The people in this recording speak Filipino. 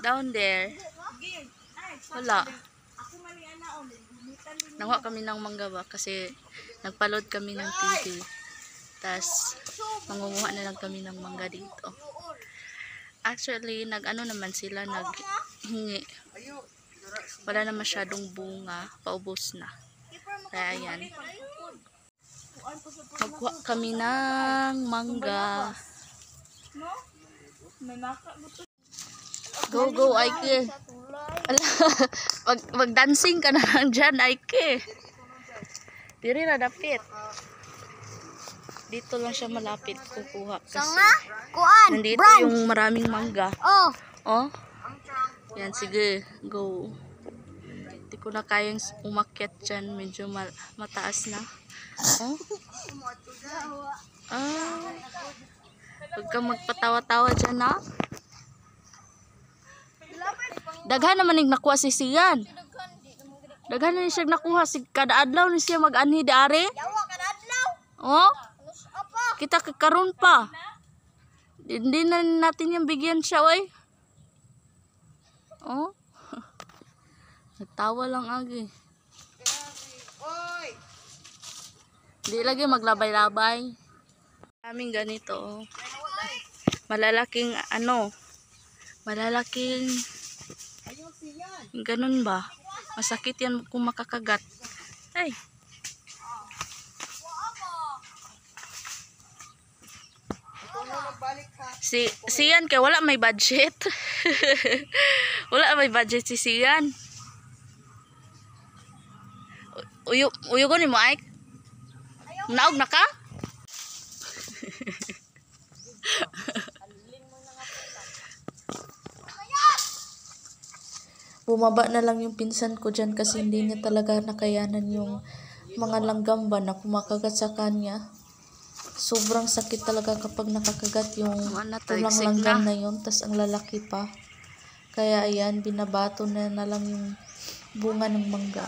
Down there. Wala. Nakuha kami ng mangga ba kasi nagpaload kami ng TV. Tas mangunguha na lang kami ng mangga dito. Actually, nag-ano naman sila, naghingi. Wala na masyadong bunga, paubos na. Kaya ayan. Magkuha kami ng mangga. Go, go, Aike. Mag-dancing ka na lang dyan, Aike. Diri na dapit. Dito lang siya malapit kukuha. Kasi nandito yung maraming mangga. Oh. Yan, sige. Go. Hindi ko na kayang umakyat dyan. Medyo mataas na. Oh. Huwag kang magpatawa-tawa dyan, ha? Daghan naman yung nakuha si Sian. Daghan na siya nakuha. Kada adlaw na siya mag-anhi dari. Oh? Kita kakaroon pa. Hindi na natin yung bigyan siya, oy. Oh? Nagtawa lang agi. Hindi lagi maglabay-labay. Kaming ganito, oh. Malalaking ano, malalaking ganun ba? Masakit yan kung makakagat. Ay. Sian kay wala may budget. Wala may budget si Sian. Uyo ko ni mo, Ike. Naog na ka? Bumaba na lang yung pinsan ko dyan kasi hindi niya talaga nakayanan yung mga langgam ba na kumakagat sa kanya. Sobrang sakit talaga kapag nakakagat yung tulang langgam na yun, tas ang lalaki pa. Kaya ayan, binabato na lang yung bunga ng mangga.